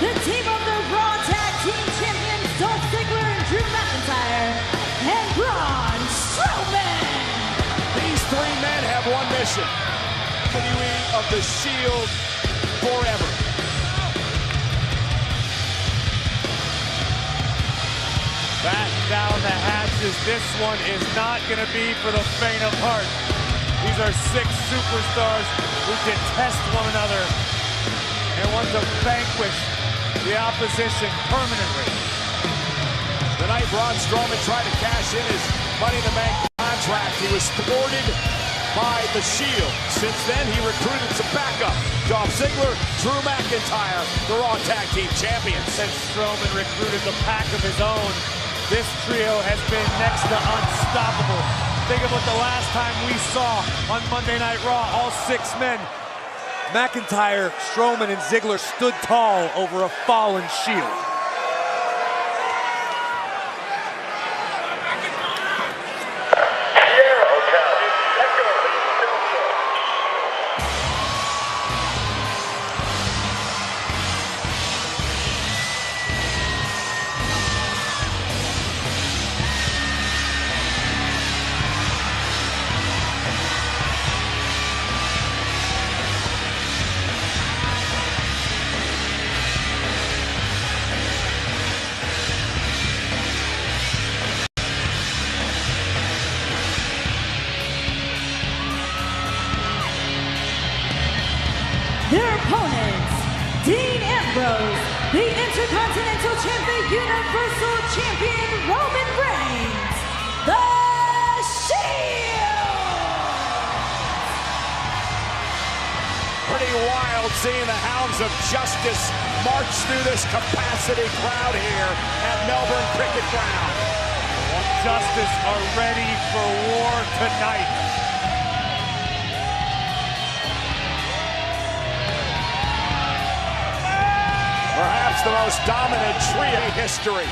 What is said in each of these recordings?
the team of the Raw Tag Team Champions Dolph Ziggler and Drew McIntyre, and Braun Strowman. These three men have one mission: continuing of the Shield forever. Batten down the hatches. This one is not going to be for the faint of heart. These are 6 superstars who detest one another and want to vanquish the opposition permanently. Tonight, Braun Strowman tried to cash in his Money in the Bank contract. He was thwarted by the Shield. Since then, he recruited some backup. Dolph Ziggler, Drew McIntyre, the Raw Tag Team Champions. Since Strowman recruited the pack of his own, this trio has been next to unstoppable. Think of what the last time we saw on Monday Night Raw, all 6 men. McIntyre, Strowman, and Ziggler stood tall over a fallen Shield. Their opponents, Dean Ambrose, the Intercontinental Champion, Universal Champion Roman Reigns, The Shield! Pretty wild seeing the Hounds of Justice march through this capacity crowd here at Melbourne Cricket Ground. Justice are ready for war tonight. Perhaps the most dominant trio in history.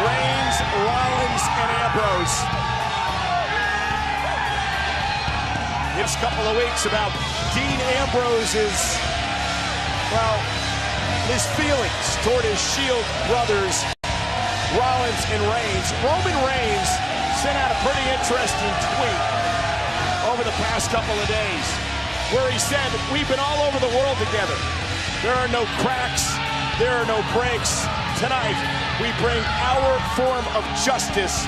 Reigns, Rollins, and Ambrose. Next couple of weeks about Dean Ambrose's, well, his feelings toward his Shield brothers, Rollins and Reigns. Roman Reigns sent out a pretty interesting tweet over the past couple of days where he said, "We've been all over the world together. There are no cracks, there are no breaks. Tonight, we bring our form of justice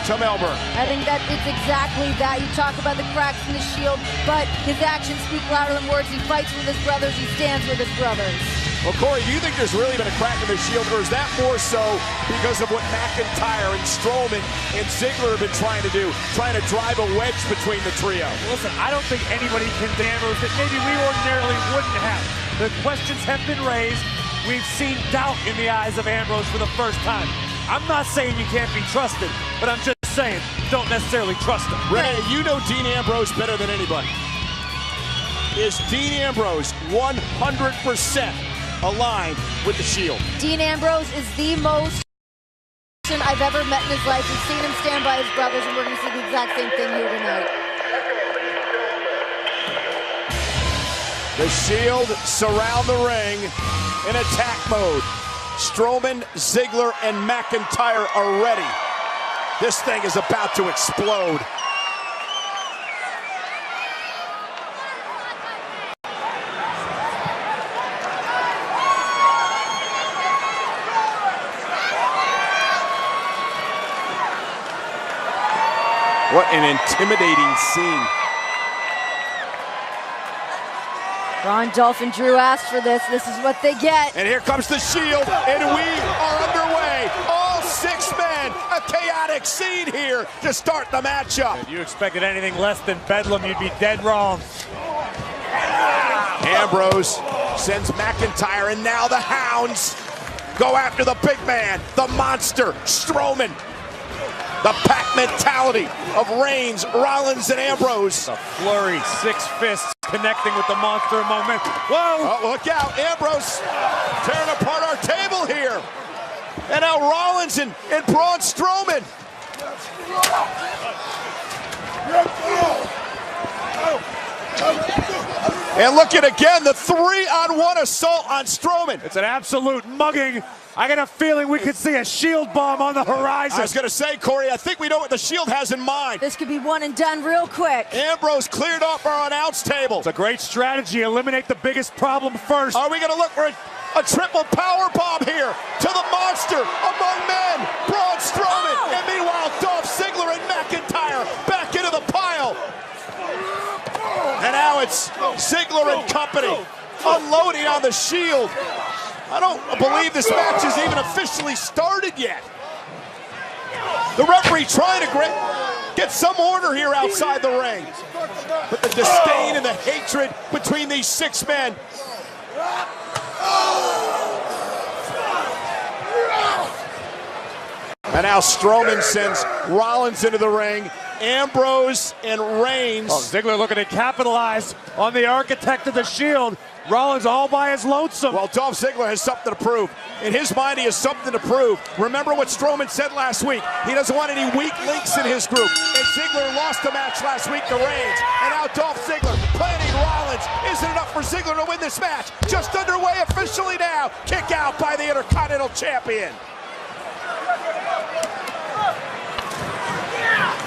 to Melbourne." I think that it's exactly that. You talk about the cracks in the Shield, but his actions speak louder than words. He fights with his brothers, he stands with his brothers. Well, Corey, do you think there's really been a crack in the Shield, or is that more so because of what McIntyre and Strowman and Ziggler have been trying to do, trying to drive a wedge between the trio? Listen, I don't think anybody can damage that maybe we ordinarily wouldn't have. The questions have been raised. We've seen doubt in the eyes of Ambrose for the first time. I'm not saying you can't be trusted, but I'm just saying don't necessarily trust him. Renee, you know Dean Ambrose better than anybody. Is Dean Ambrose 100% aligned with the Shield? Dean Ambrose is the most I've ever met in his life. We've seen him stand by his brothers, and we're going to see the exact same thing here tonight. The Shield surround the ring in attack mode. Strowman, Ziggler, and McIntyre are ready. This thing is about to explode. What an intimidating scene. Braun, Dolph, and Drew asked for this. This is what they get. And here comes the Shield, and we are underway. All 6 men, a chaotic scene here to start the matchup. If you expected anything less than Bedlam, you'd be dead wrong. Ambrose sends McIntyre, and now the Hounds go after the big man, the monster, Strowman. The pack mentality of Reigns, Rollins, and Ambrose. A flurry, 6 fists connecting with the monster moment. Whoa! Oh, look out, Ambrose tearing apart our table here. And now Rollins and Braun Strowman. And look at again the 3-on-1 assault on Strowman. It's an absolute mugging. I got a feeling we could see a Shield bomb on the horizon. I was going to say, Corey, I think we know what the Shield has in mind. This could be one and done real quick. Ambrose cleared off our announce table. It's a great strategy. Eliminate the biggest problem first. Are we going to look for a triple power bomb here to the monster among men, Braun Strowman, and meanwhile Dolph Ziggler and McIntyre back into the pile. And now it's Ziggler and company unloading on the Shield. I don't believe this match has even officially started yet. The referee trying to get some order here outside the ring. But the disdain and the hatred between these 6 men. And now Strowman sends Rollins into the ring. Ambrose and Reigns. Oh, Ziggler looking to capitalize on the architect of the Shield. Rollins all by his lonesome. Well, Dolph Ziggler has something to prove. In his mind, he has something to prove. Remember what Strowman said last week. He doesn't want any weak links in his group. And Ziggler lost the match last week to Reigns. And now Dolph Ziggler planning Rollins. Isn't enough for Ziggler to win this match. Just underway officially now. Kick out by the Intercontinental Champion.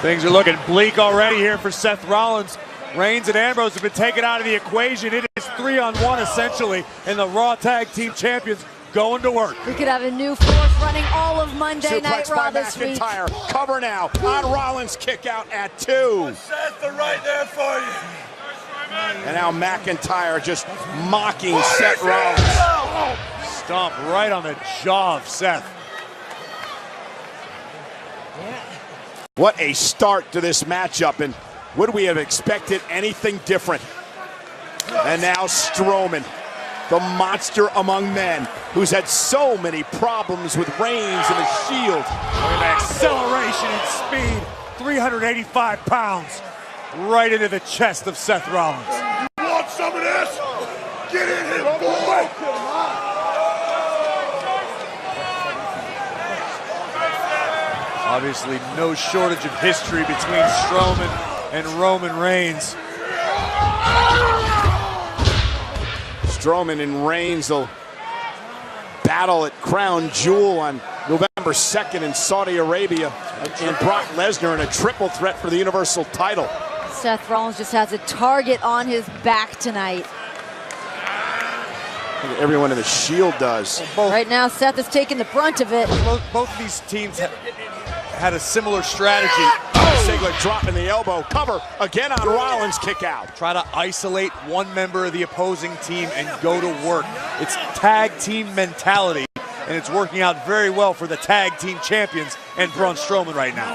Things are looking bleak already here for Seth Rollins. Reigns and Ambrose have been taken out of the equation. It is 3-on-1 essentially, and the Raw Tag Team Champions going to work. We could have a new force running all of Monday Night Raw this week. McIntyre. Cover now on Rollins. Kick out at 2. Seth, they're right there for you. And now McIntyre just mocking Seth Rollins. Stomp right on the jaw of Seth. What a start to this matchup, and would we have expected anything different? And now Strowman, the monster among men, who's had so many problems with Reigns and the Shield. Look at the acceleration and speed, 385 pounds, right into the chest of Seth Rollins. You want some of this? Get in here, boy! Obviously, no shortage of history between Strowman and Roman Reigns. Strowman and Reigns will battle at Crown Jewel on November 2nd in Saudi Arabia. And Brock Lesnar in a triple threat for the Universal title. Seth Rollins just has a target on his back tonight. I think everyone in the Shield does. Right now, Seth is taking the brunt of it. Both of these teams had a similar strategy. Ziggler dropping the elbow. Cover again on Rollins. Kick out. Try to isolate one member of the opposing team and go to work. It's tag team mentality, and it's working out very well for the tag team champions and Braun Strowman right now.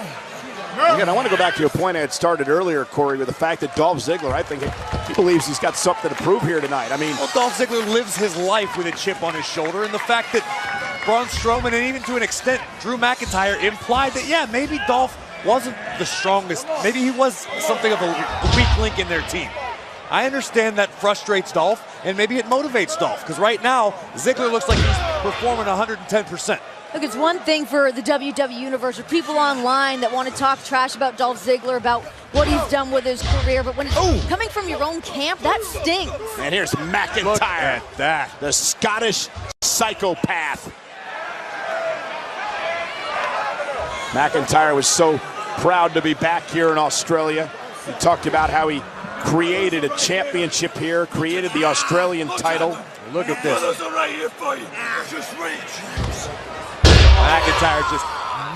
Again, I want to go back to a point I had started earlier, Corey, with the fact that Dolph Ziggler, I think he believes he's got something to prove here tonight. I mean, well, Dolph Ziggler lives his life with a chip on his shoulder, and the fact that Braun Strowman and even to an extent Drew McIntyre implied that, yeah, maybe Dolph wasn't the strongest. Maybe he was something of a weak link in their team. I understand that frustrates Dolph, and maybe it motivates Dolph, because right now, Ziggler looks like he's performing 110%. Look, it's one thing for the WWE Universe or people online that want to talk trash about Dolph Ziggler, about what he's done with his career, but when it's coming from your own camp, that stings. And here's McIntyre. Look at that. The Scottish psychopath. McIntyre was so proud to be back here in Australia. He talked about how he created a championship here, created the Australian title. Look at this. Brothers are right here for you. Just reach. McIntyre just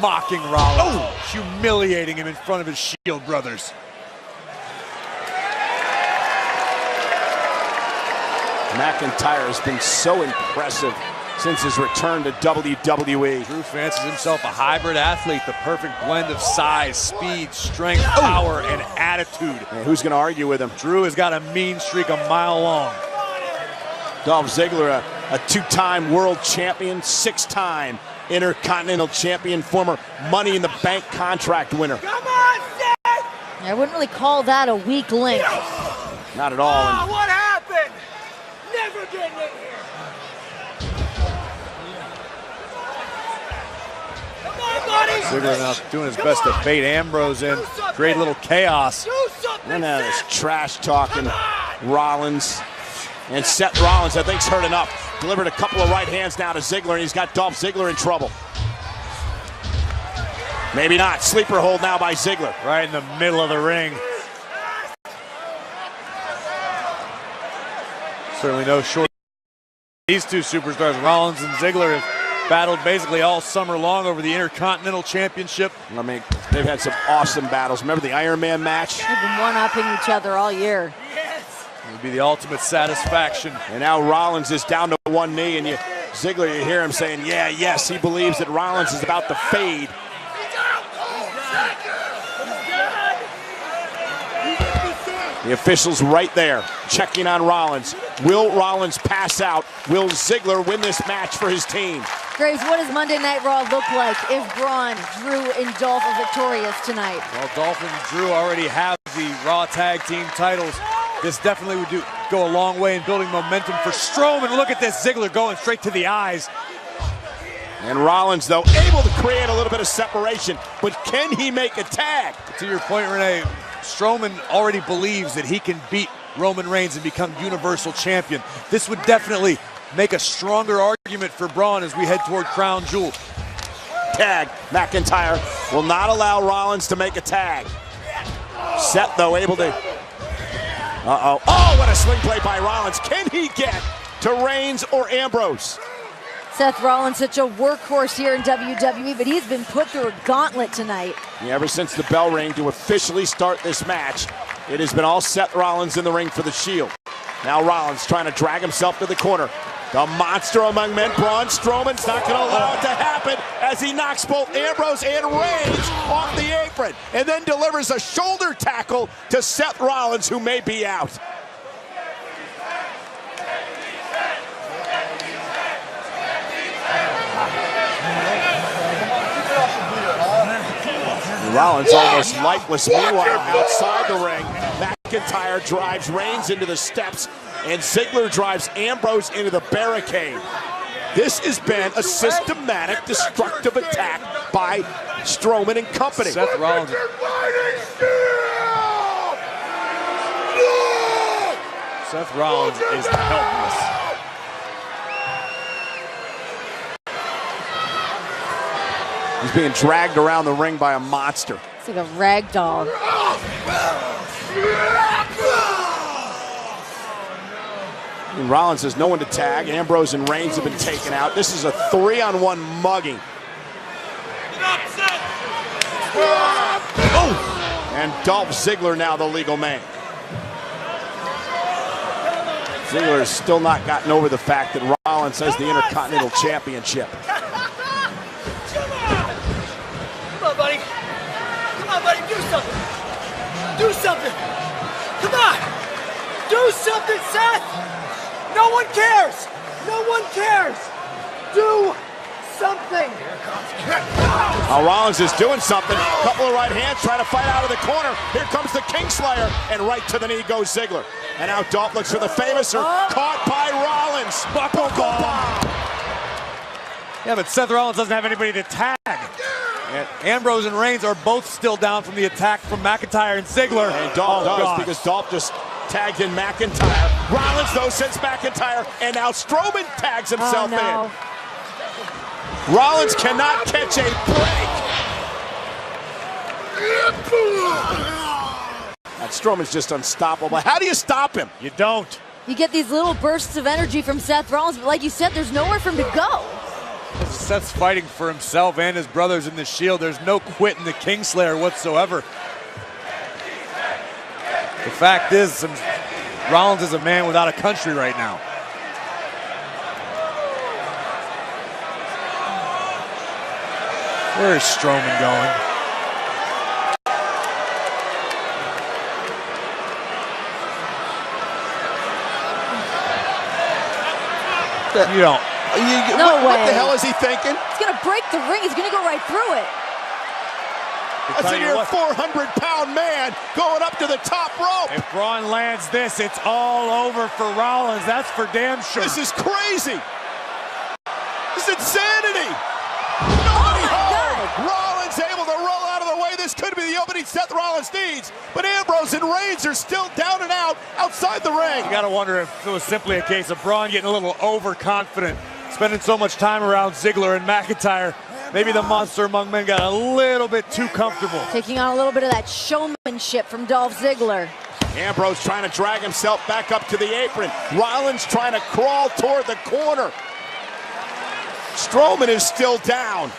mocking Rollins, humiliating him in front of his Shield brothers. McIntyre has been so impressive since his return to WWE. Drew fancies himself a hybrid athlete, the perfect blend of size, speed, strength, power, and attitude. And who's going to argue with him? Drew has got a mean streak a mile long. Dolph Ziggler, a two-time world champion, 6-time Intercontinental champion, former Money in the Bank contract winner. Come on, Seth! I wouldn't really call that a weak link. Not at all. Oh, what happened? Never getting in here. Come on, buddy. Ziggler now doing his best to bait Ambrose in, create a little chaos. Do something, And now this Seth. trash talking Rollins. And Seth Rollins, I think, is hurt enough. Delivered a couple of right hands now to Ziggler, and he's got Dolph Ziggler in trouble. Maybe not. Sleeper hold now by Ziggler. Right in the middle of the ring. Certainly no short. These two superstars, Rollins and Ziggler, have battled basically all summer long over the Intercontinental Championship. I mean, they've had some awesome battles. Remember the Iron Man match? They've been one-upping each other all year. It would be the ultimate satisfaction. And now Rollins is down to one knee, and Ziggler, you hear him saying, yeah, yes, he believes that Rollins is about to fade. The officials right there, checking on Rollins. Will Rollins pass out? Will Ziggler win this match for his team? Graves, what does Monday Night Raw look like if Braun, Drew, and Dolph are victorious tonight? Well, Dolph and Drew already have the Raw Tag Team titles. This definitely would go a long way in building momentum for Strowman. Look at this, Ziggler going straight to the eyes. And Rollins, though, able to create a little bit of separation, but can he make a tag? To your point, Renee, Strowman already believes that he can beat Roman Reigns and become Universal Champion. This would definitely make a stronger argument for Braun as we head toward Crown Jewel. Tag. McIntyre will not allow Rollins to make a tag. Seth, though, able to... Uh-oh. Oh, what a swing play by Rollins. Can he get to Reigns or Ambrose? Seth Rollins, such a workhorse here in WWE, but he's been put through a gauntlet tonight. Yeah, ever since the bell rang to officially start this match, it has been all Seth Rollins in the ring for the Shield. Now Rollins trying to drag himself to the corner. The monster among men, Braun Strowman's not going to allow it to happen as he knocks both Ambrose and Reigns off the apron and then delivers a shoulder tackle to Seth Rollins, who may be out. Rollins almost lifeless. Meanwhile, outside the ring, McIntyre drives Reigns into the steps, and Ziggler drives Ambrose into the barricade. This has been a systematic, destructive attack by Strowman and company. Seth Rollins. Seth Rollins is helpless. He's being dragged around the ring by a monster. It's like a rag doll. And Rollins has no one to tag. Ambrose and Reigns have been taken out. This is a 3-on-1 mugging. Oh! And Dolph Ziggler now the legal man. Ziggler has still not gotten over the fact that Rollins has the Intercontinental Championship. Come on, buddy. Come on, buddy. Do something. Do something. Come on. Do something, Seth. No one cares. No one cares. Do something. Now Rollins is doing something. Couple of right hands trying to fight out of the corner. Here comes the Kingslayer, and right to the knee goes Ziggler. And now Dolph looks for the Famouser. Caught by Rollins. Buckle bomb. Yeah, but Seth Rollins doesn't have anybody to tag. And Ambrose and Reigns are both still down from the attack from McIntyre and Ziggler. And Dolph does, because Dolph just tagged in McIntyre. Rollins, though, sends McIntyre, and now Strowman tags himself in. Rollins cannot catch a break. That Strowman's just unstoppable. How do you stop him? You don't. You get these little bursts of energy from Seth Rollins, but like you said, there's nowhere for him to go. Seth's fighting for himself and his brothers in the Shield. There's no quit in the Kingslayer whatsoever. The fact is, Rollins is a man without a country right now. Where is Strowman going? You don't. What the hell is he thinking? He's going to break the ring. He's going to go right through it. That's a near 400-pound man going up to the top rope. If Braun lands this, it's all over for Rollins. That's for damn sure. This is crazy. This is insanity. Nobody home. Rollins able to roll out of the way. this could be the opening Seth Rollins needs, but Ambrose and Reigns are still down and out outside the ring. You gotta wonder if it was simply a case of Braun getting a little overconfident, spending so much time around Ziggler and McIntyre. Maybe the monster among men got a little bit too comfortable. Taking on a little bit of that showmanship from Dolph Ziggler. Ambrose trying to drag himself back up to the apron. Rollins trying to crawl toward the corner. Strowman is still down.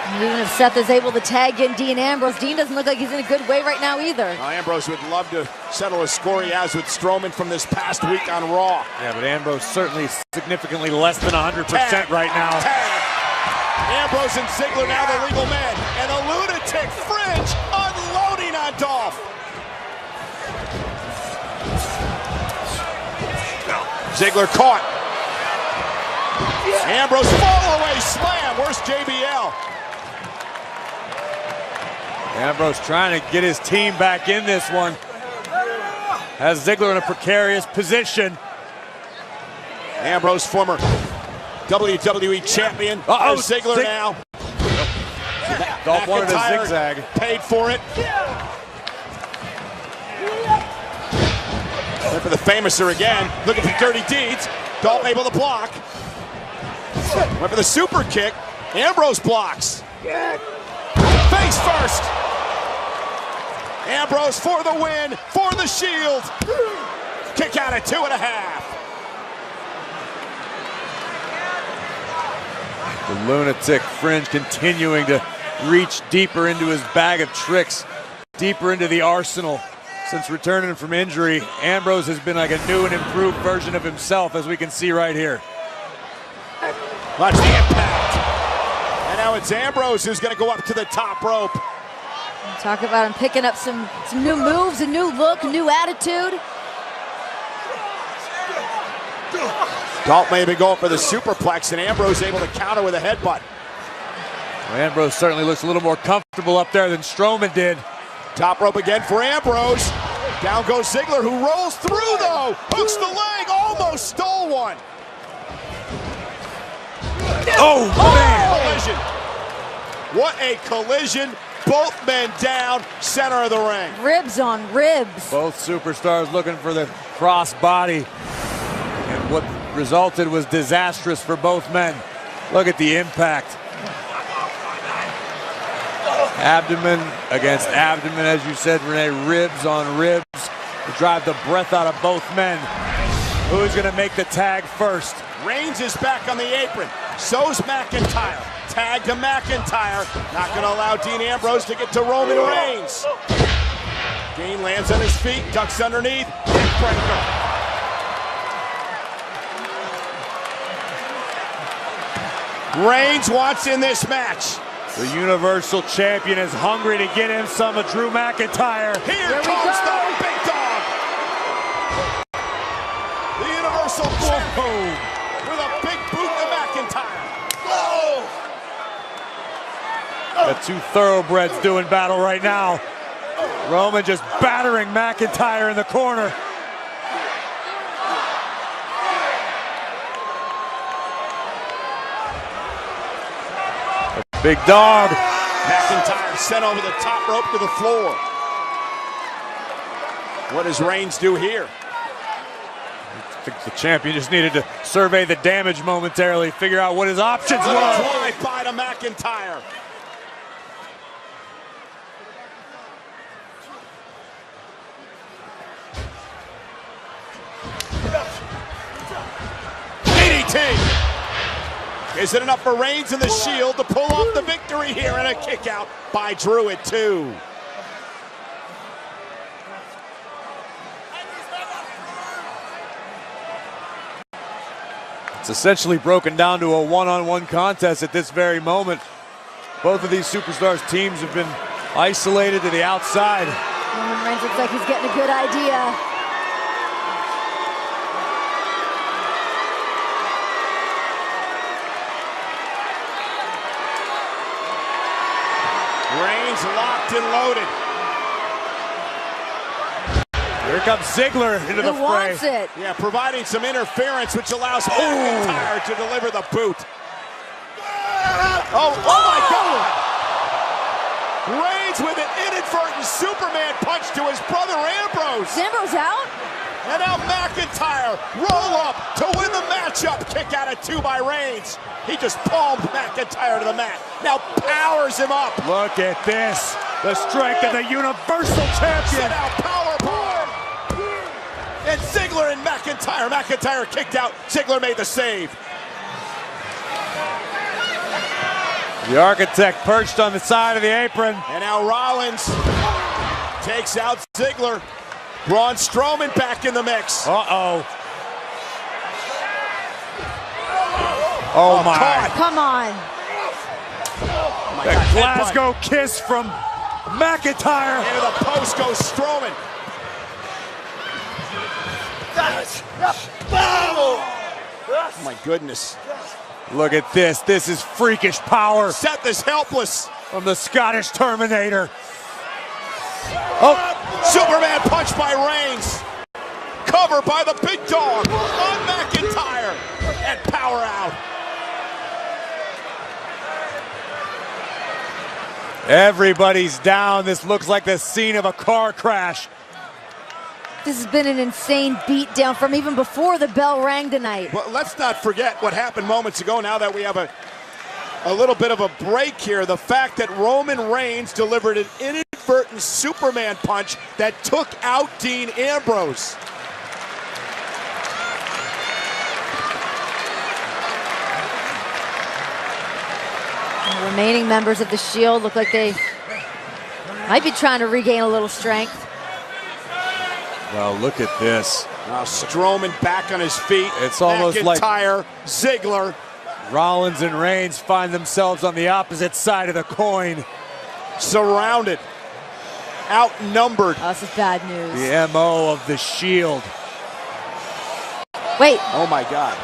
And even if Seth is able to tag in Dean Ambrose, Dean doesn't look like he's in a good way right now either. Ambrose would love to settle a score he has with Strowman from this past week on Raw. Yeah, but Ambrose certainly significantly less than 100% right now. Tag. Ambrose and Ziggler now the legal men. And a lunatic Fringe unloading on Dolph. Ziggler caught. Ambrose fall away slam. Where's JBL? Ambrose trying to get his team back in this one. Has Ziggler in a precarious position. Ambrose, former WWE champion. Ziggler now. Dolph wanted a McIntyre zigzag. Paid for it. Went for the famouser again. Looking for dirty deeds. Dolph able to block. Went for the super kick. Ambrose blocks. Face first. Ambrose for the win, for the Shield. Kick out at 2.5. The lunatic Fringe continuing to reach deeper into his bag of tricks, deeper into the arsenal. Since returning from injury, Ambrose has been like a new and improved version of himself, as we can see right here. Watch the impact. And now it's Ambrose who's going to go up to the top rope. Talk about him picking up some new moves, a new look, a new attitude. Dolph may have been going for the superplex, and Ambrose able to counter with a headbutt. Well, Ambrose certainly looks a little more comfortable up there than Strowman did. Top rope again for Ambrose. Down goes Ziggler, who rolls through though. Hooks the leg, almost stole one. Oh, man! Collision. What a collision. Both men down, center of the ring. Ribs on ribs. Both superstars looking for the cross body. And what resulted was disastrous for both men. Look at the impact. Abdomen against abdomen, as you said, Renee, ribs on ribs to drive the breath out of both men. Who's going to make the tag first? Reigns is back on the apron. So's McIntyre. Tag to McIntyre. Not going to allow Dean Ambrose to get to Roman Reigns. Dean lands on his feet, ducks underneath. Neckbreaker. Reigns wants in this match. The Universal Champion is hungry to get him some of Drew McIntyre. Here comes the big dog. The Universal Champion with a big boot to McIntyre. Whoa! The two thoroughbreds doing battle right now. Roman just battering McIntyre in the corner. Big dog. McIntyre sent over the top rope to the floor. What does Reigns do here? I think the champion just needed to survey the damage momentarily, figure out what his options were. Drive-by to McIntyre. DDT. Is it enough for Reigns and the Shield to pull off the victory here, and a kick out by Drew at 2? It's essentially broken down to a one-on-one contest at this very moment. Both of these superstars' teams have been isolated to the outside. Roman Reigns looks like he's getting a good idea. Reigns locked and loaded. Here comes Ziggler into the Who fray. wants it? Yeah, providing some interference, which allows McIntyre to deliver the boot. Oh my God! Reigns with an inadvertent Superman punch to his brother Ambrose. Is Ambrose out? And now McIntyre, roll up to win the matchup. Kick out at 2 by Reigns. He just palmed McIntyre to the mat. Now powers him up. Look at this. The strength of the Universal Champion. Set out powerbomb. And Ziggler and McIntyre. McIntyre kicked out. Ziggler made the save. The Architect perched on the side of the apron. And now Rollins takes out Ziggler. Braun Strowman back in the mix. Uh-oh. Oh, my. Caught. Come on. Oh my The God, Glasgow kiss from McIntyre. into the post goes Strowman. Oh my goodness. Look at this. This is freakish power Seth is helpless. from the Scottish Terminator. Oh, Superman punch by Reigns. Cover by the big dog on McIntyre. And power out. everybody's down. This looks like the scene of a car crash. This has been an insane beatdown from even before the bell rang tonight. Well, let's not forget what happened moments ago. Now that we have a little bit of a break here, the fact that Roman Reigns delivered an inadvertent Superman punch that took out Dean Ambrose. The remaining members of the Shield look like they might be trying to regain a little strength. Well, look at this. Now Strowman back on his feet. It's almost like McIntyre, Ziggler. Rollins and Reigns find themselves on the opposite side of the coin. Surrounded. Outnumbered. Oh, this is bad news. The MO of the Shield. Wait, Oh my God.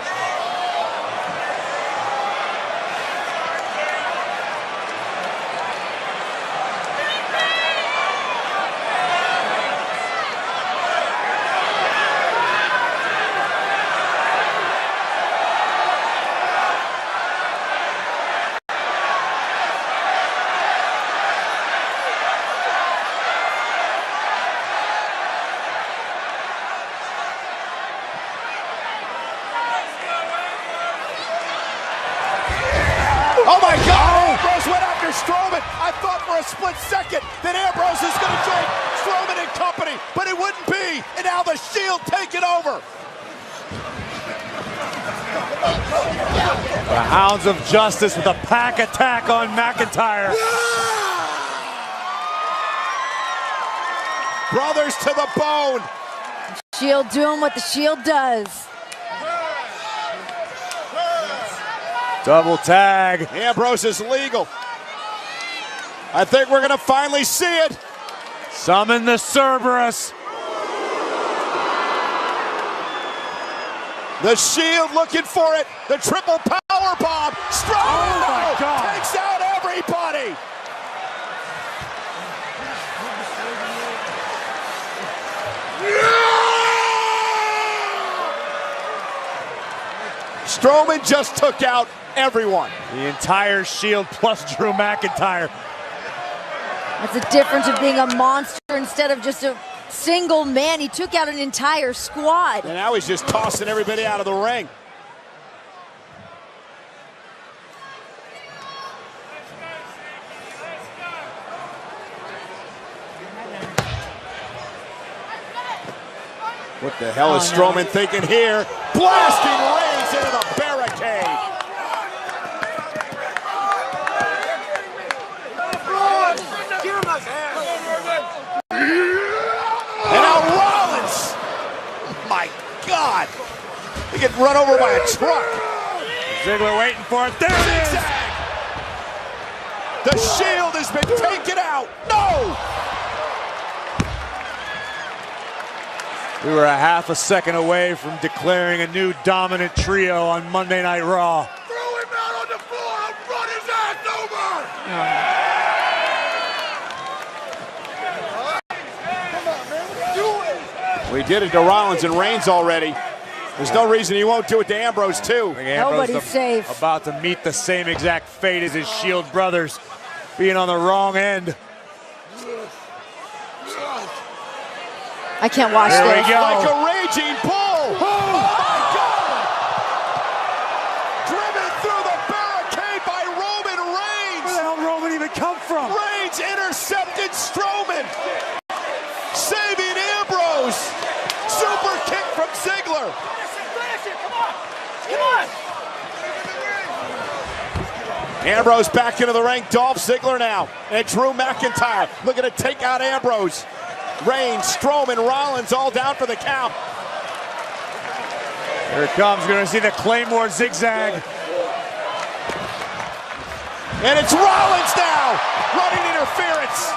Oh my God! Ambrose went after Strowman. I thought for a split second that Ambrose is going to join Strowman and company, but it wouldn't be. And now the Shield take it over. The Hounds of Justice with a pack attack on McIntyre. Brothers to the bone. Shield doing what the Shield does. Double tag. Ambrose is legal. I think we're going to finally see it. Summon the Cerberus. The Shield looking for it. The triple power bomb. Strowman Oh my God. takes out everybody. Strowman just took out everyone. The entire Shield plus Drew McIntyre. That's the difference of being a monster instead of just a single man. He took out an entire squad. And now he's just tossing everybody out of the ring. What the hell is Strowman thinking here? Blasting Reigns into the barricade. And now Rollins. My God. He get run over by a truck. Ziggler waiting for it. There it is. Zigzag. The Shield has been taken out. No. We were a half a second away from declaring a new dominant trio on Monday Night Raw. Throw him out on the floor. I'll run his ass over. We did it to Rollins and Reigns already. There's no reason he won't do it to Ambrose too. I think Ambrose Nobody's safe. about to meet the same exact fate as his Shield brothers, being on the wrong end. I can't watch There this. we go. Like a raging bull. Oh my God! Driven through the barricade by Roman Reigns. Where the hell did Roman even come from? Reigns intercepted Strowman. Saving Ambrose. Super kick from Ziggler. Finish it, come on! Come on! Ambrose back into the ring. Dolph Ziggler now. And Drew McIntyre looking to take out Ambrose. Reigns, Strowman, Rollins all down for the count. Here it comes. Going to see the Claymore zigzag. And it's Rollins now. Running interference.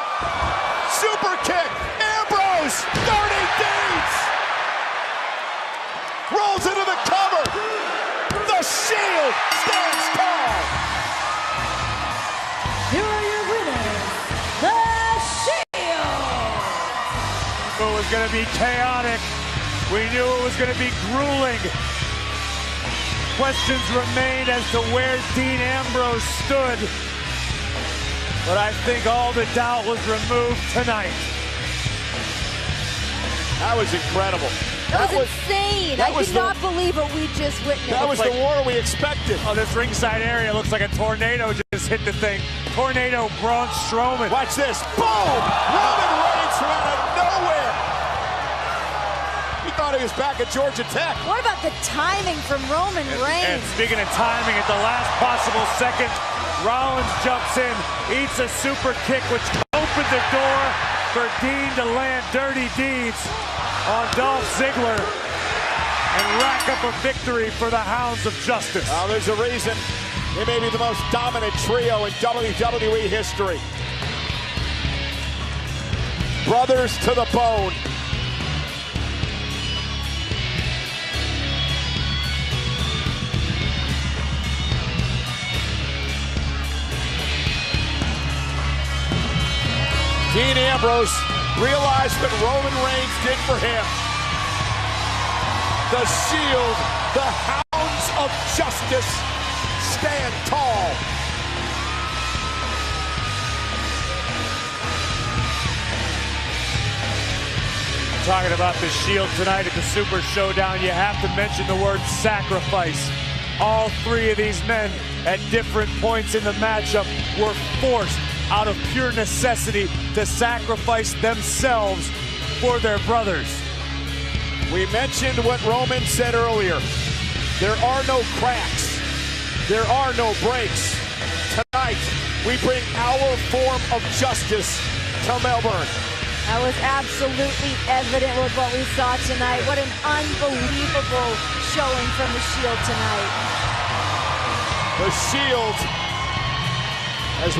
Super kick. Ambrose. Dirty deeds. Rolls into the cover. The Shield stands tall. Here are your winners, The Shield. It was going to be chaotic. We knew it was going to be grueling. Questions remained as to where Dean Ambrose stood. But I think all the doubt was removed tonight. That was incredible. That was insane. that I was could not believe what we just witnessed. That was the war we expected. Oh, this ringside area looks like a tornado just hit the thing. Tornado Braun Strowman. Watch this. Boom! Roman Reigns from out of nowhere. He thought he was back at Georgia Tech. What about the timing from Roman And Reigns? speaking of timing, at the last possible second, Rollins jumps in, eats a super kick, which opened the door for Dean to land dirty deeds on Dolph Ziggler and rack up a victory for the Hounds of Justice. Well, there's a reason they may be the most dominant trio in WWE history. Brothers to the bone. Dean Ambrose realized what Roman Reigns did for him. The Shield, the Hounds of Justice, stand tall. Talking about the Shield tonight at the Super Showdown, you have to mention the word sacrifice. All three of these men at different points in the matchup were forced out of pure necessity to sacrifice themselves for their brothers. We mentioned what Roman said earlier. There are no cracks. There are no breaks. Tonight, we bring our form of justice to Melbourne. That was absolutely evident with what we saw tonight. What an unbelievable showing from the Shield tonight. The Shield has